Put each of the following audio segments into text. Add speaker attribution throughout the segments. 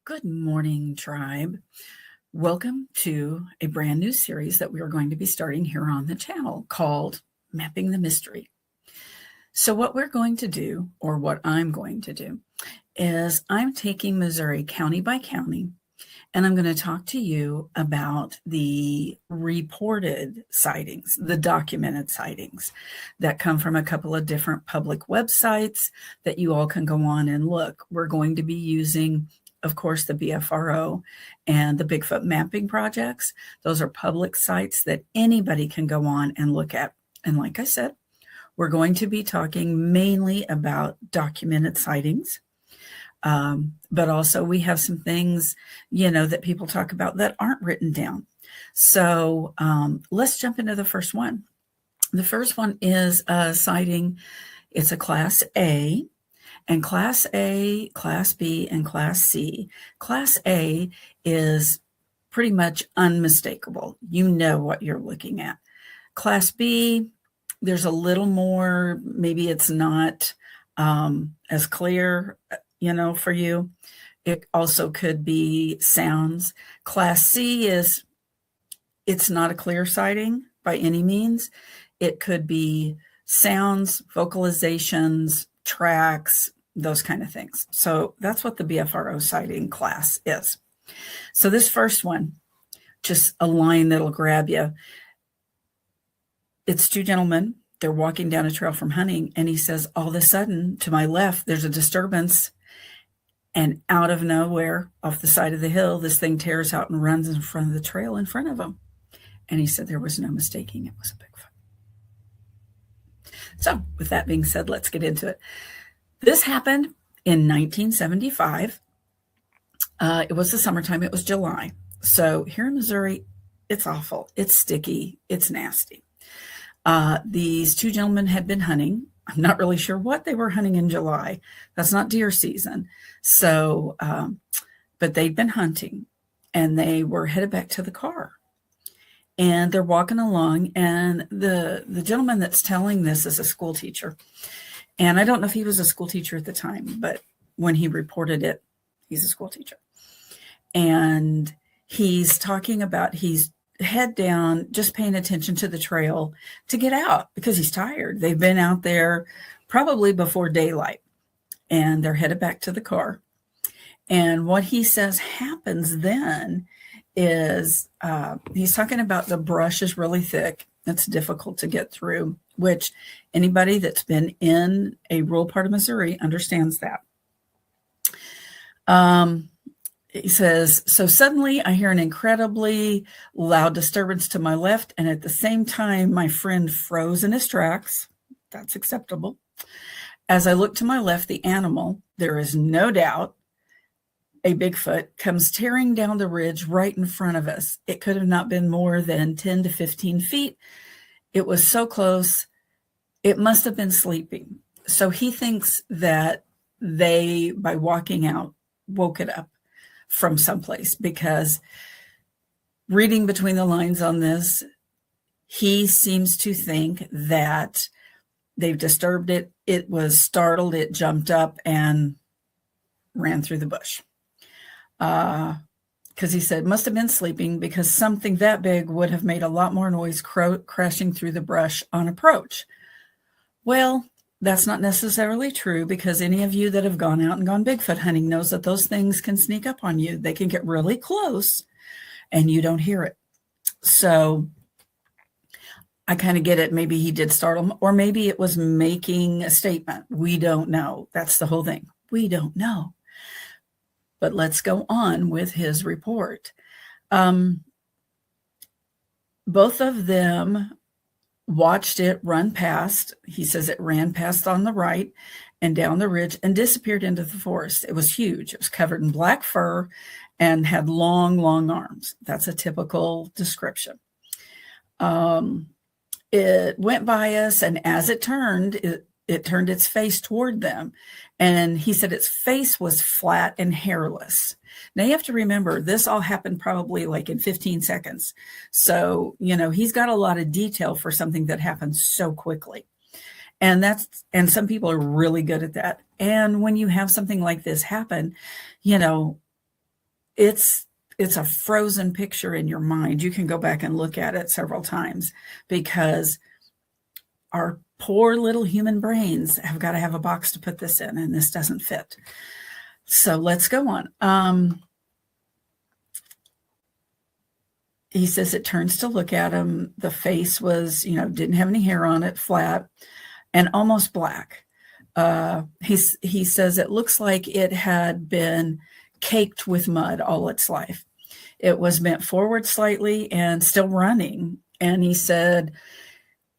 Speaker 1: Good morning, tribe. Welcome to a brand new series that we are going to be starting here on the channel called Mapping the Mystery. So what we're going to do, or what I'm going to do, is I'm taking Missouri county by county, and I'm going to talk to you about the reported sightings, the documented sightings that come from a couple of different public websites that you all can go on and look. We're going to be using, of course, the BFRO and the Bigfoot mapping projects. Those are public sites that anybody can go on and look at. And like I said, we're going to be talking mainly about documented sightings. But also we have some things, that people talk about that aren't written down. So let's jump into the first one. The first one is a sighting. It's a Class A. And Class A, Class B, and Class C. Class A is pretty much unmistakable. You know what you're looking at. Class B, there's a little more, maybe it's not as clear, for you. It also could be sounds. Class C it's not a clear sighting by any means. It could be sounds, vocalizations, tracks, those kind of things. So that's what the BFRO sighting class is. So this first one, just a line that'll grab you. It's two gentlemen. They're walking down a trail from hunting, and he says, all of a sudden, to my left, there's a disturbance, and out of nowhere, off the side of the hill, this thing tears out and runs in front of the trail in front of him. And he said there was no mistaking it was a Bigfoot. So with that being said, let's get into it. This happened in 1975. It was the summertime. It was July. So here in Missouri, it's awful. It's sticky. It's nasty. These two gentlemen had been hunting. I'm not really sure what they were hunting in July. That's not deer season. So, but they'd been hunting, and they were headed back to the car. And they're walking along, and the gentleman that's telling this is a school teacher. And I don't know if he was a school teacher at the time, but when he reported it, he's a school teacher. And he's talking about he's head down, just paying attention to the trail to get out because he's tired. They've been out there probably before daylight, and they're headed back to the car. And what he says happens then is he's talking about the brush is really thick. It's difficult to get through, which anybody that's been in a rural part of Missouri understands that. He says, so suddenly I hear an incredibly loud disturbance to my left, and at the same time, my friend froze in his tracks. That's acceptable. As I look to my left, the animal, there is no doubt, a Bigfoot, comes tearing down the ridge right in front of us. It could have not been more than 10 to 15 feet. It was so close, it must have been sleeping. So he thinks that they, by walking out, woke it up from someplace, because reading between the lines on this, he seems to think that they've disturbed it. It was startled. It jumped up and ran through the bush. Because he said must have been sleeping, because something that big would have made a lot more noise crashing through the brush on approach. Well, that's not necessarily true, because any of you that have gone out and gone Bigfoot hunting knows that those things can sneak up on you. They can get really close and you don't hear it. So I kind of get it. Maybe he did startle them, or maybe it was making a statement. We don't know. That's the whole thing. We don't know. But let's go on with his report. Both of them watched it run past. He says it ran past on the right and down the ridge and disappeared into the forest. It was huge. It was covered in black fur and had long, long arms. That's a typical description. It went by us, and as it turned, it turned its face toward them. And he said its face was flat and hairless. Now you have to remember, this all happened probably like in 15 seconds. So, he's got a lot of detail for something that happens so quickly. And some people are really good at that. And when you have something like this happen, it's a frozen picture in your mind. You can go back and look at it several times because our poor little human brains have got to have a box to put this in, and this doesn't fit. So let's go on. He says it turns to look at him. The face was, didn't have any hair on it, flat, and almost black. He says it looks like it had been caked with mud all its life. It was bent forward slightly and still running. And he said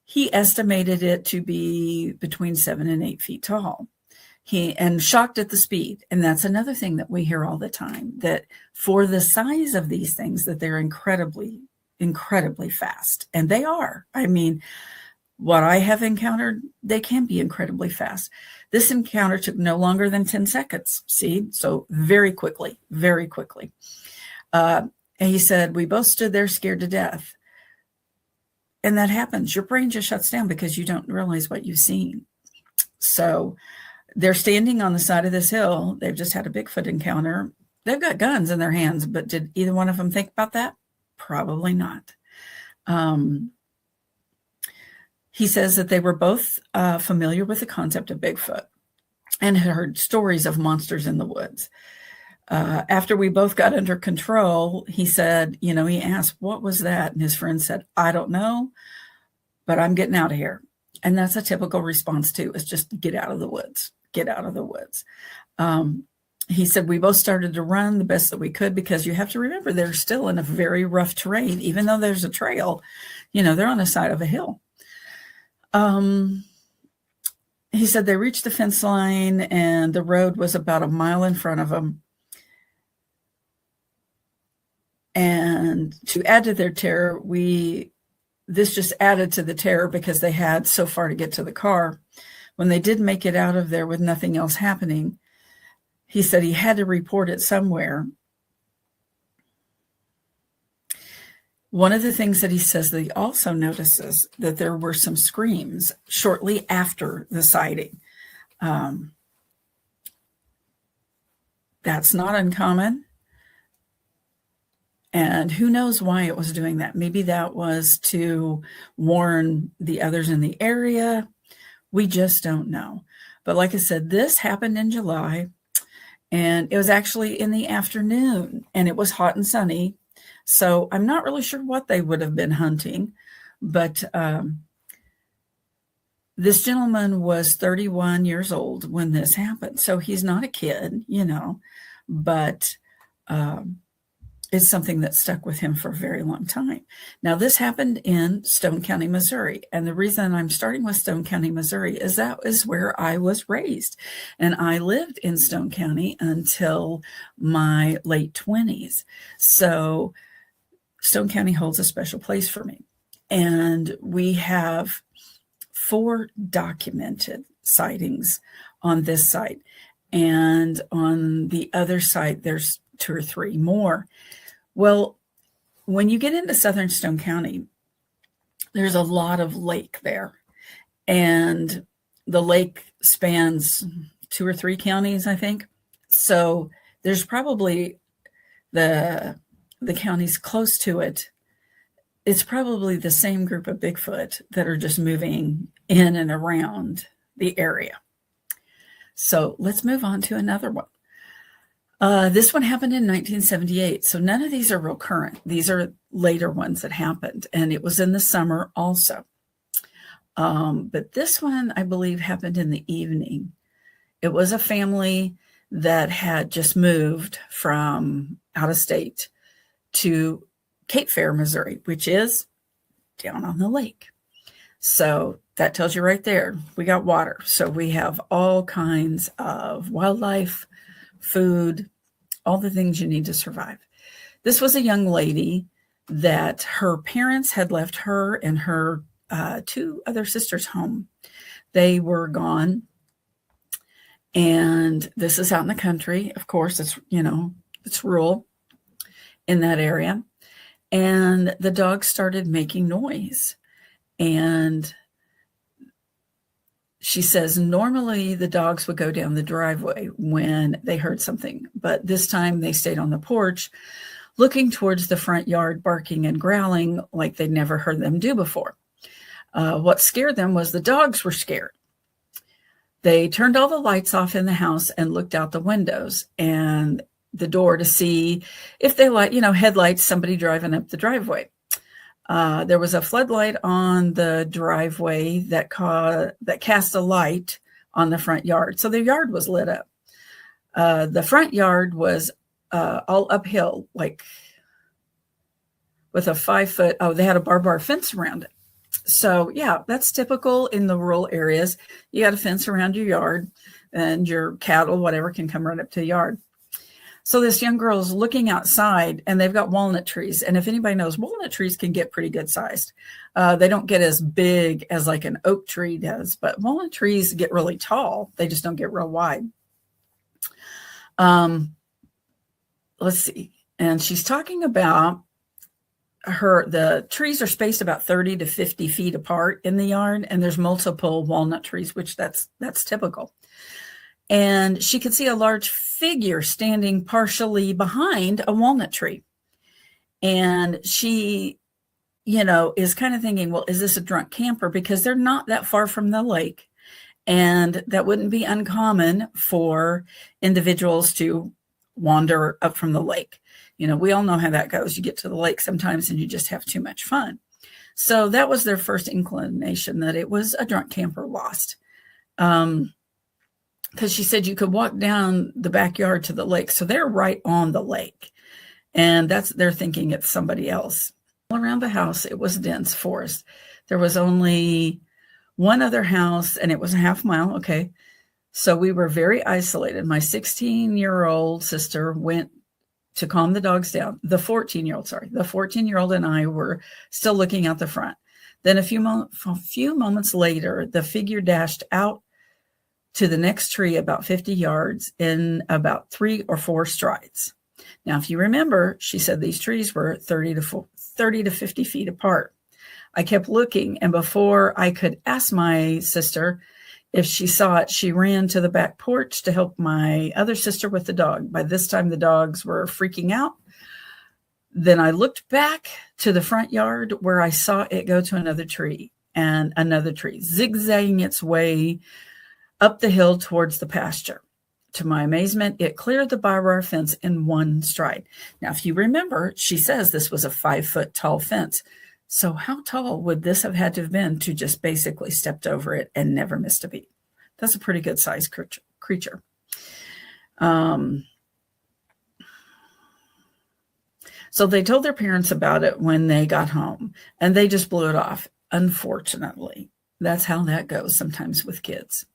Speaker 1: he estimated it to be between 7 and 8 feet tall. And shocked at the speed. And that's another thing that we hear all the time, that for the size of these things, that they're incredibly, incredibly fast. And they are. I mean, what I have encountered, they can be incredibly fast. This encounter took no longer than 10 seconds. See? So very quickly, very quickly. And he said, we both stood there scared to death. And that happens. Your brain just shuts down because you don't realize what you've seen. So they're standing on the side of this hill. They've just had a Bigfoot encounter. They've got guns in their hands, but did either one of them think about that? Probably not. He says that they were both familiar with the concept of Bigfoot and had heard stories of monsters in the woods. After we both got under control, he said, he asked, what was that? And his friend said, I don't know, but I'm getting out of here. And that's a typical response too, is just get out of the woods, get out of the woods. He said, we both started to run the best that we could, because you have to remember they're still in a very rough terrain. Even though there's a trail, they're on the side of a hill. He said they reached the fence line and the road was about a mile in front of them. And to add to their terror, this just added to the terror because they had so far to get to the car. When they did make it out of there with nothing else happening, he said he had to report it somewhere. One of the things that he says that he also notices that there were some screams shortly after the sighting. That's not uncommon. And who knows why it was doing that? Maybe that was to warn the others in the area. We just don't know. But like I said, this happened in July, and it was actually in the afternoon, and it was hot and sunny. So I'm not really sure what they would have been hunting, but this gentleman was 31 years old when this happened. So he's not a kid, but it's something that stuck with him for a very long time. Now, this happened in Stone County, Missouri. And the reason I'm starting with Stone County, Missouri is that is where I was raised. And I lived in Stone County until my late 20s. So Stone County holds a special place for me. And we have 4 documented sightings on this site. And on the other side, there's 2 or 3 more. Well, when you get into southern Stone County, there's a lot of lake there. And the lake spans 2 or 3 counties, I think. So there's probably the counties close to it. It's probably the same group of Bigfoot that are just moving in and around the area. So let's move on to another one. This one happened in 1978. So none of these are real current. These are later ones that happened. And it was in the summer also. But this one, I believe, happened in the evening. It was a family that had just moved from out of state to Cape Fear, Missouri, which is down on the lake. So that tells you right there, we got water. So we have all kinds of wildlife, food, all the things you need to survive. This was a young lady that her parents had left her and her 2 other sisters home. They were gone. And this is out in the country. Of course, it's rural in that area. And the dog started making noise. And She says normally the dogs would go down the driveway when they heard something, but this time they stayed on the porch, looking towards the front yard, barking and growling like they'd never heard them do before. What scared them was the dogs were scared. They turned all the lights off in the house and looked out the windows and the door to see if they headlights, somebody driving up the driveway. There was a floodlight on the driveway that cast a light on the front yard. So the yard was lit up. The front yard was all uphill, like with a 5-foot, they had a barbed wire fence around it. So yeah, that's typical in the rural areas. You got a fence around your yard and your cattle, whatever, can come right up to the yard. So this young girl is looking outside and they've got walnut trees. And if anybody knows, walnut trees can get pretty good sized. They don't get as big as like an oak tree does, but walnut trees get really tall. They just don't get real wide. Let's see. And she's talking about the trees are spaced about 30 to 50 feet apart in the yard. And there's multiple walnut trees, which that's typical. And she could see a large figure standing partially behind a walnut tree. And she, is kind of thinking, well, is this a drunk camper? Because they're not that far from the lake. And that wouldn't be uncommon for individuals to wander up from the lake. We all know how that goes. You get to the lake sometimes and you just have too much fun. So that was their first inclination, that it was a drunk camper lost. Because she said you could walk down the backyard to the lake. So they're right on the lake. And they're thinking it's somebody else. All around the house, it was dense forest. There was only one other house and it was a half mile. Okay. So we were very isolated. My 16-year-old sister went to calm the dogs down. The 14-year-old and I were still looking out the front. Then a few moments later, the figure dashed out to the next tree about 50 yards in about 3 or 4 strides. Now, if you remember, she said these trees were 30 to 50 feet apart. I kept looking, and before I could ask my sister if she saw it, she ran to the back porch to help my other sister with the dog. By this time, the dogs were freaking out. Then I looked back to the front yard where I saw it go to another tree and another tree, zigzagging its way up the hill towards the pasture. To my amazement, it cleared the barbed wire fence in one stride. Now, if you remember, she says this was a 5-foot tall fence. So how tall would this have had to have been to just basically stepped over it and never missed a beat? That's a pretty good sized creature. So they told their parents about it when they got home, and they just blew it off. Unfortunately, that's how that goes sometimes with kids.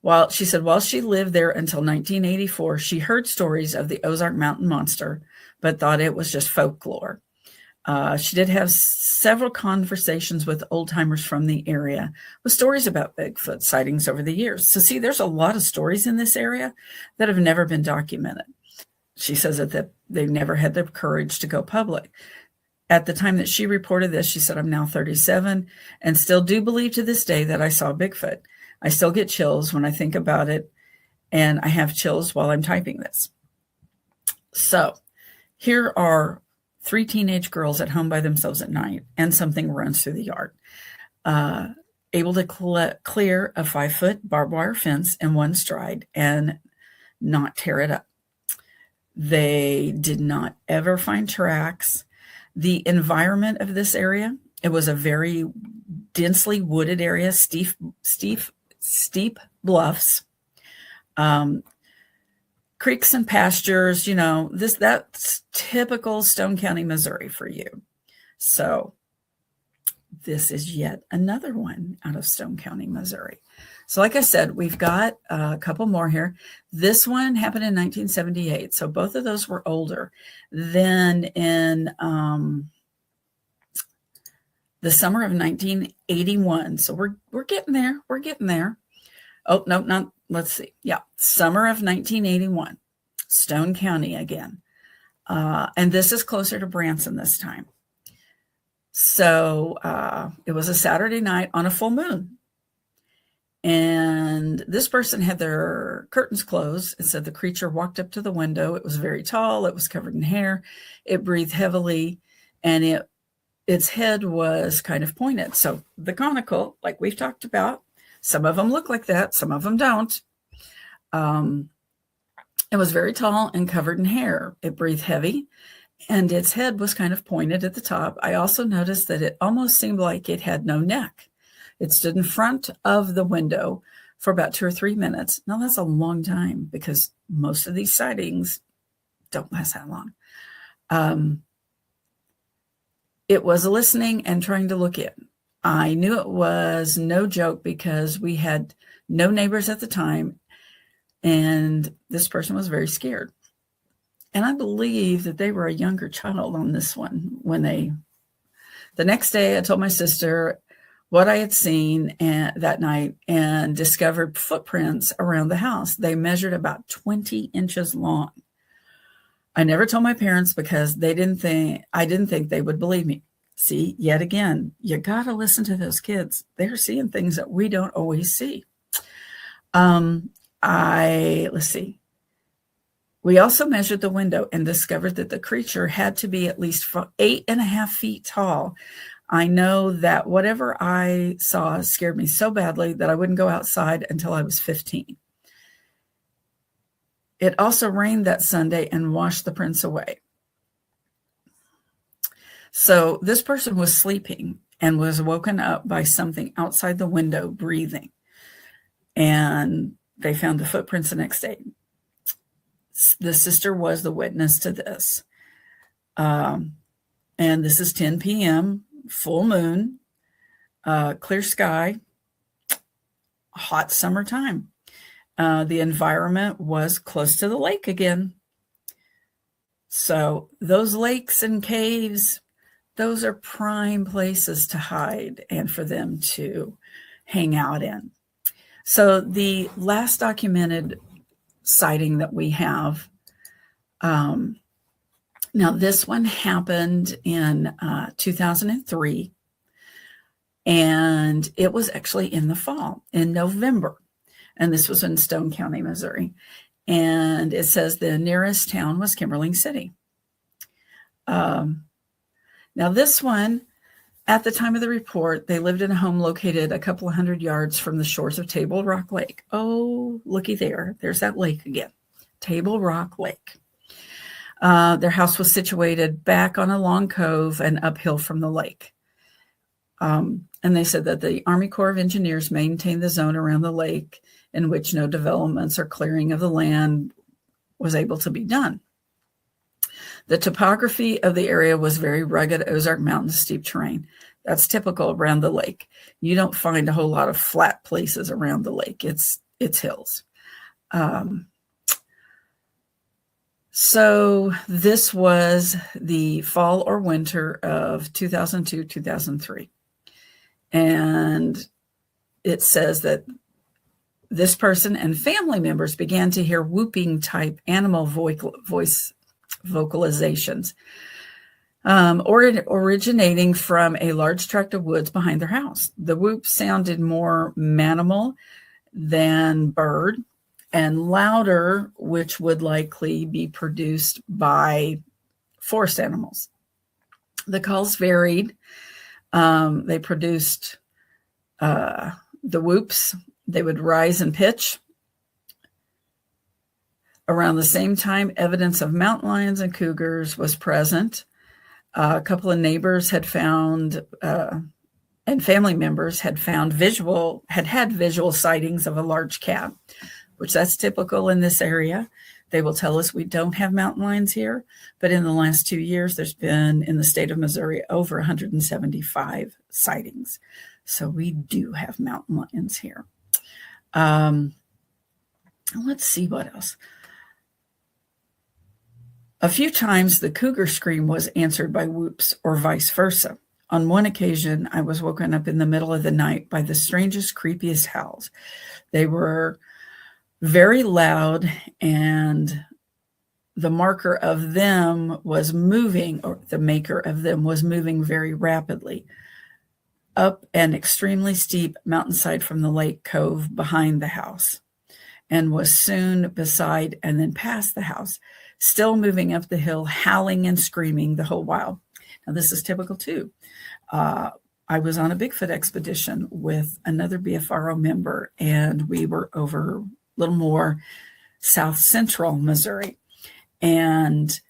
Speaker 1: While she lived there until 1984, she heard stories of the Ozark Mountain Monster, but thought it was just folklore. She did have several conversations with old timers from the area with stories about Bigfoot sightings over the years. So see, there's a lot of stories in this area that have never been documented. She says that they've never had the courage to go public. At the time that she reported this, she said, I'm now 37 and still do believe to this day that I saw Bigfoot. I still get chills when I think about it, and I have chills while I'm typing this. So here are 3 teenage girls at home by themselves at night, and something runs through the yard. Able to clear a 5-foot barbed wire fence in one stride and not tear it up. They did not ever find tracks. The environment of this area, it was a very densely wooded area, steep bluffs, creeks and pastures, that's typical Stone County, Missouri for you. So this is yet another one out of Stone County, Missouri. So like I said, we've got a couple more here. This one happened in 1978. So both of those were older. Then in the summer of 1981. So we're getting there. We're getting there. Oh, no, not, let's see. Yeah. Summer of 1981, Stone County again. And this is closer to Branson this time. So it was a Saturday night on a full moon. And this person had their curtains closed. It said the creature walked up to the window. It was very tall. It was covered in hair. It breathed heavily, and its head was kind of pointed. So the conical, like we've talked about, some of them look like that. Some of them don't. It was very tall and covered in hair. It breathed heavy, and its head was kind of pointed at the top. I also noticed that it almost seemed like it had no neck. It stood in front of the window for about 2 or 3 minutes. Now, that's a long time because most of these sightings don't last that long. It was listening and trying to look in. I knew it was no joke because we had no neighbors at the time, and this person was very scared. And I believe that they were a younger child on this one. The next day, I told my sister what I had seen that night and discovered footprints around the house. They measured about 20 inches long. I never told my parents because I didn't think they would believe me. See, yet again, you got to listen to those kids. They're seeing things that we don't always see. Let's see. We also measured the window and discovered that the creature had to be at least 8.5 feet tall. I know that whatever I saw scared me so badly that I wouldn't go outside until I was 15. It also rained that Sunday and washed the prints away. So this person was sleeping and was woken up by something outside the window breathing. And they found the footprints the next day. The sister was the witness to this. And this is 10 p.m., full moon, clear sky, hot summertime. The environment was close to the lake again. So those lakes and caves, those are prime places to hide and for them to hang out in. So the last documented sighting that we have, now this one happened in 2003, and it was actually in the fall, in November, and this was in Stone County, Missouri, and it says the nearest town was Kimberling City. Now this one, at the time of the report, they lived in a home located a couple of 100 yards from the shores of Table Rock Lake. Oh, looky there. There's that lake again. Table Rock Lake. Their house was situated back on a long cove and uphill from the lake. And they said that the Army Corps of Engineers maintained the zone around the lake in which no developments or clearing of the land was able to be done. The topography of the area was very rugged Ozark Mountain steep terrain. That's typical around the lake. You don't find a whole lot of flat places around the lake. It's hills. So this was the fall or winter of 2002, 2003. And it says that this person and family members began to hear whooping type animal voice vocalizations originating from a large tract of woods behind their house. The whoop sounded more manimal than bird and louder, which would likely be produced by forest animals. The calls varied. They produced the whoops. They would rise and pitch. Around the same time, evidence of mountain lions and cougars was present. A couple of neighbors had found, and family members had found had visual sightings of a large cat, which that's typical in this area. They will tell us we don't have mountain lions here, but in the last 2 years, there's been in the state of Missouri over 175 sightings. So we do have mountain lions here. Let's see what else. A few times the cougar scream was answered by whoops or vice versa. On one occasion, I was woken up in the middle of the night by the strangest, creepiest howls. They were very loud, and the marker of them was moving, or the maker of them was moving very rapidly up an extremely steep mountainside from the lake cove behind the house, and was soon beside and then past the house, still moving up the hill, howling and screaming the whole while. Now, this is typical too. I was on a Bigfoot expedition with another BFRO member, and we were over a little more south central Missouri. And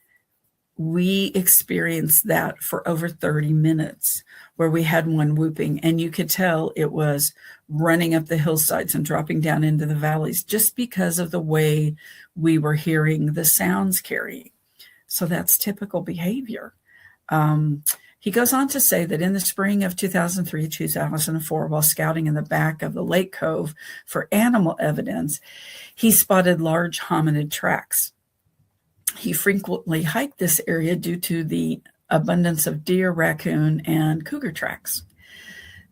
Speaker 1: we experienced that for over 30 minutes, where we had one whooping, and you could tell it was running up the hillsides and dropping down into the valleys just because of the way we were hearing the sounds carrying. So that's typical behavior. He goes on to say that in the spring of 2003, 2004, while scouting in the back of the lake cove for animal evidence, he spotted large hominid tracks. He frequently hiked this area due to the abundance of deer, raccoon, and cougar tracks.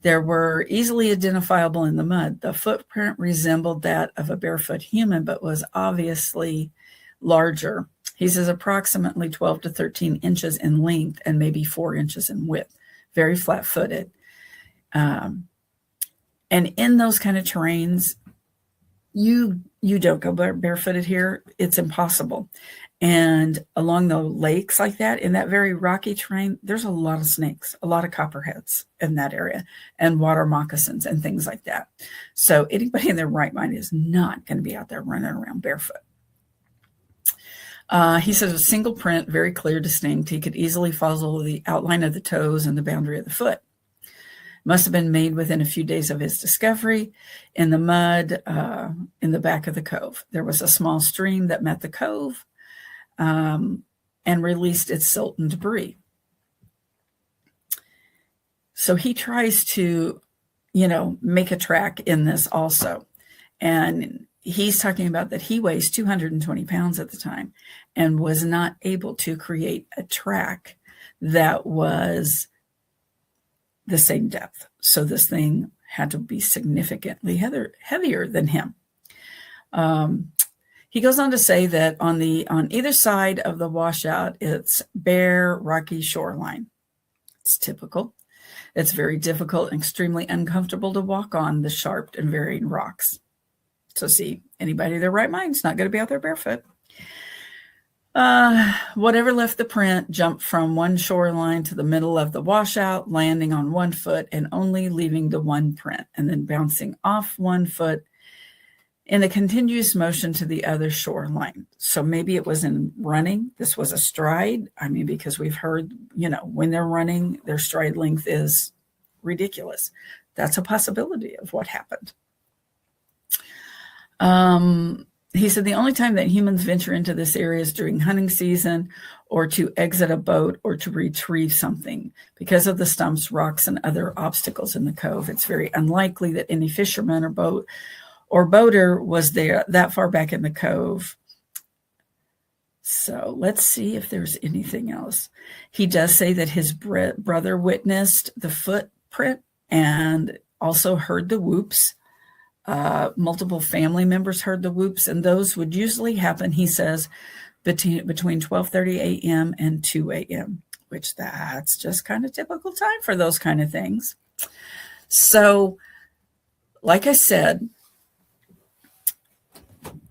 Speaker 1: They were easily identifiable in the mud. The footprint resembled that of a barefoot human, but was obviously larger. He says approximately 12 to 13 inches in length and maybe 4 inches in width. Very flat-footed. And in those kind of terrains, you don't go barefooted here. It's impossible. And along the lakes like that, in that very rocky terrain, there's a lot of snakes, a lot of copperheads in that area, and water moccasins and things like that. So anybody in their right mind is not going to be out there running around barefoot. He says a single print, very clear, distinct. He could easily follow the outline of the toes and the boundary of the foot. Must have been made within a few days of his discovery in the mud in the back of the cove. There was a small stream that met the cove and released its silt and debris. So he tries to, make a track in this also. And he's talking about that he weighs 220 pounds at the time and was not able to create a track that was the same depth. So this thing had to be significantly heavier than him. He goes on to say that on either side of the washout, it's bare, rocky shoreline. It's typical. It's very difficult and extremely uncomfortable to walk on the sharp and varying rocks. So see, anybody in their right mind is not going to be out there barefoot. Whatever left the print jumped from one shoreline to the middle of the washout, landing on one foot and only leaving the one print, and then bouncing off one foot in a continuous motion to the other shoreline. So maybe it was in running. This was a stride. I mean, because we've heard, when they're running, their stride length is ridiculous. That's a possibility of what happened. He said the only time that humans venture into this area is during hunting season, or to exit a boat, or to retrieve something. Because of the stumps, rocks, and other obstacles in the cove, it's very unlikely that any fisherman or boater was there that far back in the cove. So let's see if there's anything else. He does say that his brother witnessed the footprint and also heard the whoops. Multiple family members heard the whoops, and those would usually happen, he says, between 12:30 a.m. and 2 a.m., which that's just kind of typical time for those kind of things. So, like I said,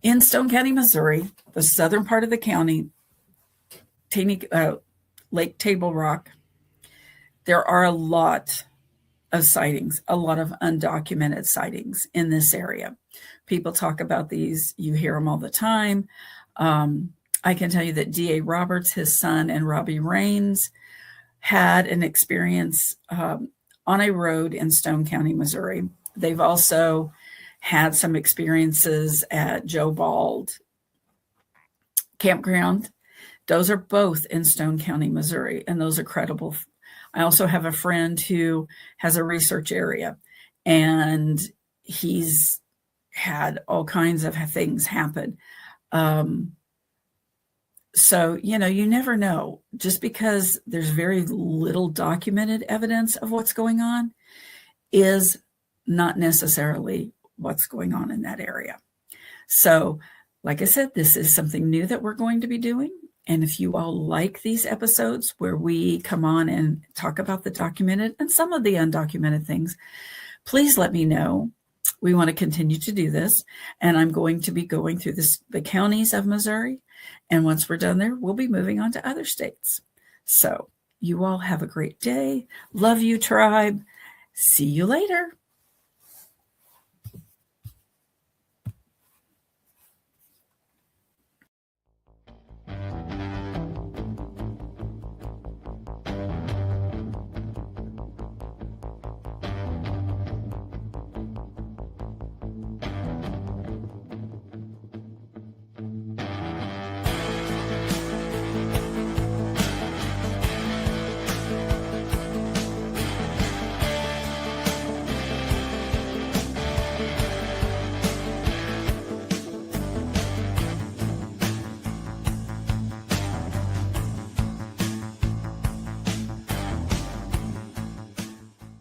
Speaker 1: in Stone County, Missouri, the southern part of the county, Lake Table Rock, there are a lot of sightings, a lot of undocumented sightings in this area. People talk about these. You hear them all the time. I can tell you that D.A. Roberts, his son, and Robbie Raines had an experience on a road in Stone County, Missouri. They've also had some experiences at Joe Bald Campground. Those are both in Stone County, Missouri, and those are credible. I also have a friend who has a research area, and he's had all kinds of things happen. So, you never know. Just because there's very little documented evidence of what's going on is not necessarily what's going on in that area. So Like I said, this is something new that we're going to be doing. And if you all like these episodes where we come on and talk about the documented and some of the undocumented things, please let me know. We want to continue to do this. And I'm going to be going through the counties of Missouri. And once we're done there, we'll be moving on to other states. So you all have a great day. Love you, tribe. See you later.